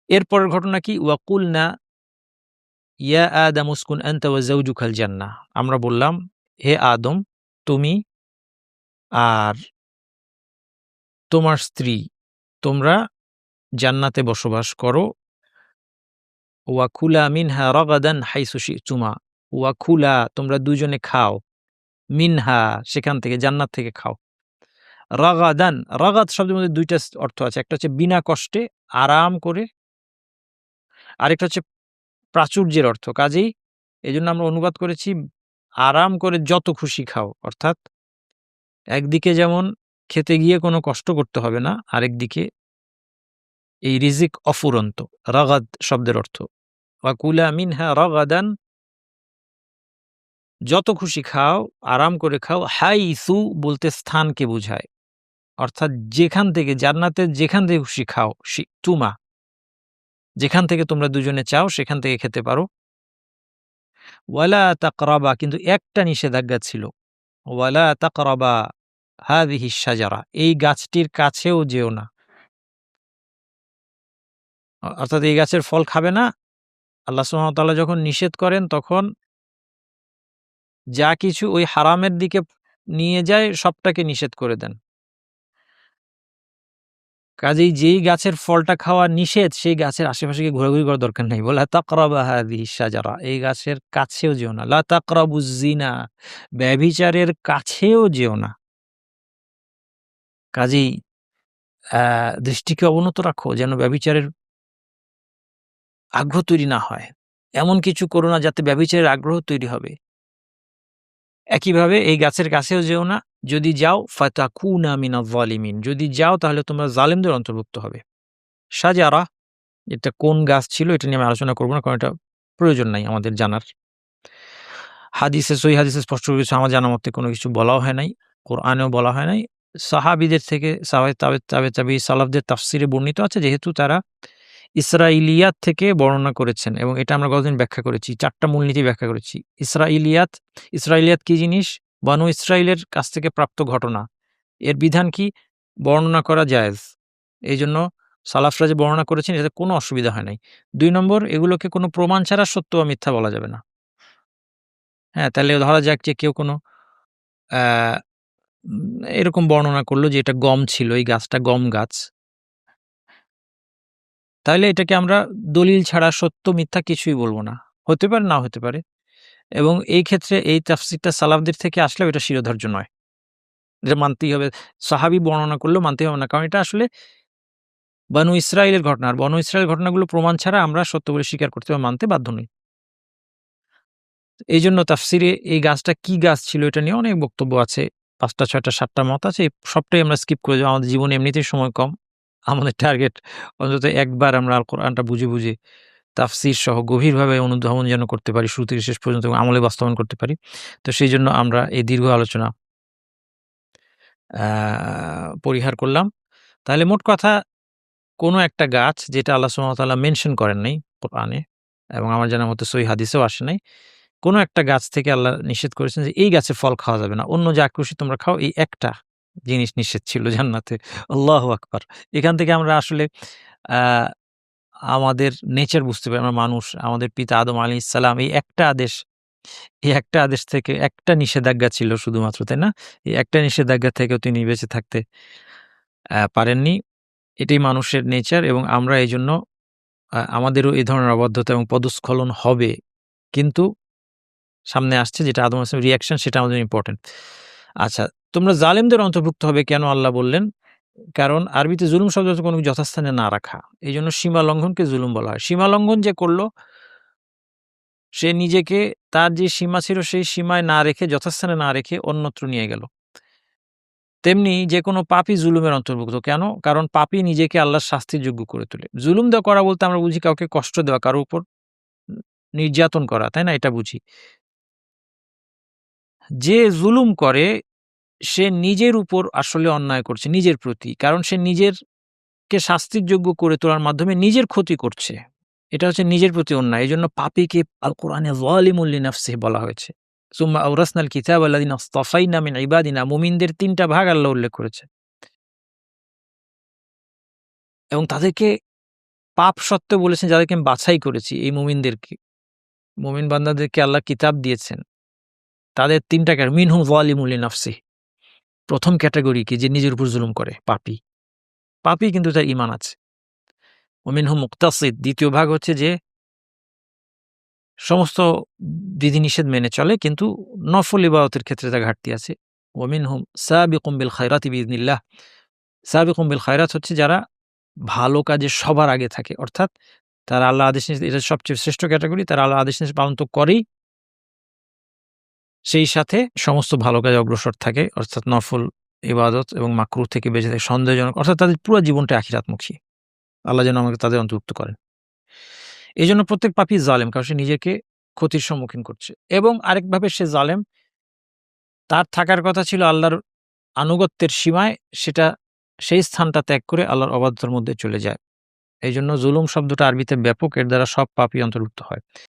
এরপরের ঘটনা কি? ওয়াকুলনা ইয়া আদাম উসকুন আনতা ওয়া যাওজুকাল জান্নাহ। আমরা বললাম, হে আদম, তুমি আর তোমার স্ত্রী তোমরা জান্নাতে বসবাস করো। ওয়াকুলা মিনহা রাগাদান হাইসু শি'তুমা। ওয়াকুলা তোমরা দুজনে খাও, মিনহা সেখান থেকে, জান্নাত থেকে খাও। রাগাদান, রাগাদ শব্দের মধ্যে ২ টা অর্থ আছে। একটা হচ্ছে বিনা কষ্টে, আরাম করে। আরেকটা হচ্ছে প্রাচুর্যের অর্থ। কাজেই এজন্য আমরা অনুবাদ করেছি আরাম করে যত খুশি খাও। অর্থাৎ একদিকে যেমন খেতে গিয়ে কোনো কষ্ট করতে হবে না, আরেকদিকে এই রিজিক অফুরন্ত। রাগাদ শব্দের অর্থ। ওয়াকুলা মিনহা রাগাদান, যত খুশি খাও, আরাম করে খাও। হাইসু বলতে স্থানকে বুঝায়। অর্থাৎ যেখান থেকে, জান্নাতের যেখান থেকে খুশি খাও, শি'তুমা যেখান থেকে তোমরা দুজনে চাও সেখান থেকে খেতে পারো। ওয়ালা তাকরাবা, কিন্তু একটা নিষেধাজ্ঞা ছিল। ওয়ালা তাকরাবা হাযিহিশ শাজারা, এই গাছটির কাছেও যেও না। অর্থাৎ এই গাছের ফল খাবে না। আল্লাহ সুবহানাহু ওয়া তাআলা যখন নিষেধ করেন তখন যা কিছু ওই হারামের দিকে নিয়ে যায় সবটাকে নিষেধ করে দেন। কাজেই যেই গাছের ফলটা খাওয়া নিষেধ সেই গাছের আশেপাশে গিয়ে ঘোরাঘুরি করার দরকার নেই। ওয়ালা তাকরাবা হাযিহিশ শাজারা, এই গাছের কাছেও যেও না। লা তাকরাবুজ জিনা, ব্যভিচারের কাছেও যেও না। কাজেই দৃষ্টিকে অবনত রাখো যেন ব্যভিচারের আগ্রহ তৈরি না হয়। এমন কিছু করো না যাতে ব্যভিচারের আগ্রহ তৈরি হবে। একইভাবে এই গাছের কাছেও যেও না। যদি যাও ফাতাকুনা মিনাজ জালিমিন, যদি যাও তাহলে তোমরা জালেমদের অন্তর্ভুক্ত হবে। শাজারা, এটা কোন গাছ ছিল এটা নিয়ে আমি আলোচনা করব না, কারণ এটা প্রয়োজন নাই আমাদের জানার। হাদিসে, সহিহ হাদিসে স্পষ্ট করে কিছু আমার জানা মতে কোনো কিছু বলাও হয় নাই, কোরআনেও বলা হয় নাই। সাহাবীদের থেকে, সাহাবায়ে তাবেঈন সালাফদের তাফসিরে বর্ণিত আছে, যেহেতু তারা ইসরাইলিয়াত থেকে বর্ণনা করেছেন এবং এটা আমরা গতদিন ব্যাখ্যা করেছি। ৪ টা মূলনীতি ব্যাখ্যা করেছি। ইসরাইলিয়াত, ইসরাইলিয়াত কি জিনিস? বনু ইসরাইলের কাছ থেকে প্রাপ্ত ঘটনা। এর বিধান কি? বর্ণনা করা জায়েজ। এইজন্য সালাফরা যে বর্ণনা করেছেন এতে কোনো অসুবিধা হয় নাই। ২ নম্বর, এগুলোকে কোনো প্রমাণ ছাড়া সত্য বা মিথ্যা বলা যাবে না। হ্যাঁ, তাহলে ধরা যাক যে কেউ কোনো অ্যা এরকম বর্ণনা করল যে এটা গম ছিল, এই গাছটা গম গাছ। তাহলে এটাকে আমরা দলিল ছাড়া সত্য মিথ্যা কিছুই বলব না। হতে পারে, নাও হতে পারে। এবং এই ক্ষেত্রে এই তাফসীরটা সালাফদের থেকে আসলেও এটা শিরোধার্য নয়। এটা মানতেই হবে। সাহাবী বর্ণনা করলেও মানতেই হবে না। কারণ এটা আসলে বনু ইসরাইলের ঘটনা। আর বনু ইসরাইলের ঘটনাগুলো প্রমাণ ছাড়া আমরা সত্য বলে স্বীকার করতে বা মানতে বাধ্য নই। এইজন্য তাফসীরে এই গাছটা কি গাছ ছিল এটা নিয়ে অনেক বক্তব্য আছে। ৫ টা, ৬ টা, ৭ টা মত আছে। সবটাই আমরা স্কিপ করে যাবো। আমাদের জীবনে এমনিতেই সময় কম। আমাদের টার্গেট অন্তত একবার আমরা আল কোরআনটা বুঝে তাফসীর সহ গভীরভাবে অনুধাবন যেন করতে পারি শুরু থেকে শেষ পর্যন্ত এবং আমলে বাস্তবায়ন করতে পারি। তো সেইজন্য আমরা এই দীর্ঘ আলোচনা পরিহার করলাম। তাহলে মোট কথা, কোনো একটা গাছ যেটা আল্লাহ সুবহানাহু ওয়া তাআলা মেনশন করেন নাই কোরআনে এবং আমার জানা মতে সহিহ হাদিসেও আসে নাই। কোনো একটা গাছ থেকে আল্লাহ নিষেধ করেছেন যে এই গাছের ফল খাওয়া যাবে না। অন্য যা খুশি তোমরা খাও, এই একটা জিনিস নিষেধ ছিল জান্নাতে। আল্লাহু আকবার! এখান থেকে আমরা আসলে আ আমাদের নেচার বুঝতে পারি। আমরা মানুষ, আমাদের পিতা আদম আলাইহিস সালাম, এই একটা আদেশ থেকে একটা নিষেধাজ্ঞা ছিল শুধুমাত্র, তাই না? এই একটা নিষেধাজ্ঞা থেকেও তিনি বেঁচে থাকতে পারেননি। এটাই মানুষের নেচার এবং আমরা এজন্য আমাদেরও এই ধরনের অবাধ্যতা এবং পদস্খলন হবে। কিন্তু সামনে আসছে যেটা আদম আলাইহিস সালামের রিঅ্যাকশন, সেটা আমাদের ইম্পোর্টেন্ট। আচ্ছা, তোমরা জালেমদের অন্তর্ভুক্ত হবে কেন আল্লাহ বললেন? কারণ আরবিতে জুলুম শব্দ হচ্ছে কোনো যথাস্থানে না রাখা। এইজন্য সীমা লঙ্ঘনকে জুলুম বলা হয়। সীমা লঙ্ঘন যে করল, সে নিজেকে তার যে সীমা ছিল সেই সীমায় না রেখে, যথাস্থানে না রেখে অন্যত্র নিয়ে গেল। তেমনি যেকোনো পাপী জুলুমের অন্তর্ভুক্ত। কেন? কারণ পাপী নিজেকে আল্লাহর শাস্তির যোগ্য করে তোলে। জুলুম করা বলতে আমরা বুঝি কাউকে কষ্ট দেওয়া, কারো উপর নির্যাতন করা, তাই না? এটা বুঝি। যে জুলুম করে সে নিজের উপর আসলে অন্যায় করছে, নিজের প্রতি। কারণ সে নিজেরকে শাস্তির যোগ্য করে তোলার মাধ্যমে নিজের ক্ষতি করছে। এটা হচ্ছে নিজের প্রতি অন্যায়। এজন্য পাপীকে আল কোরআনে যালিমুল লিনাফসিহি বলা হয়েছে। সুম্মা আওরাসনাল কিতাবা আল্লাযিনা ইসতাফাইনা মিন ইবাদিনা, মুমিনদের ৩ টা ভাগ আল্লাহ উল্লেখ করেছে। এবং তাদেরকে পাপ সত্ত্বেও বলেছেন যাদেরকে আমি বাছাই করেছি এই মুমিনদেরকে, মুমিন বান্দাদেরকে আল্লাহ কিতাব দিয়েছেন। তাদের ৩ টা মিনহুম যালিমুন লিনাফসিহি, ১ম ক্যাটেগরি কি? যে নিজের উপর জুলুম করে, পাপী। পাপী কিন্তু তার ঈমান আছে। ওয়া মিনহুম মুকতাসিদ, ২য় ভাগ হচ্ছে যে সমস্ত বিধিনিষেধ মেনে চলে কিন্তু নফল ইবাদতের ক্ষেত্রে তার ঘাটতি আছে। ওয়া মিনহুম সাবিকুম বিল খায়রাতি বিইذনিল্লাহ, সাবিকুম বিল খায়রাত হচ্ছে যারা ভালো কাজে সবার আগে থাকে। অর্থাৎ তারা আল্লাহ আদেশ নিষেধ, এটা সবচেয়ে শ্রেষ্ঠ ক্যাটেগরি। তারা আল্লাহ আদেশ নিষেধ পালন তো করেই, সেই সাথে সমস্ত ভালো কাজে অগ্রসর থাকে। অর্থাৎ নফল ইবাদত এবং মাকরুহ থেকে বেঁচে থাকে, সন্দেহজনক, অর্থাৎ তাদের পুরো জীবনটা আখিরাতমুখী। আল্লাহ যেন আমাকে তাদের অন্তর্ভুক্ত করেন। এজন্য প্রত্যেক পাপী জালেম, কারণ সে নিজেকে ক্ষতির সম্মুখীন করছে। এবং আরেকভাবে সে জালেম, তার থাকার কথা ছিল আল্লাহর আনুগত্যের সীমায়, সেটা সেই স্থানটা ত্যাগ করে আল্লাহর অবাধ্যতার মধ্যে চলে যায়। এইজন্য জুলুম শব্দটা আরবিতে ব্যাপক, এর দ্বারা সব পাপই অন্তর্ভুক্ত হয়।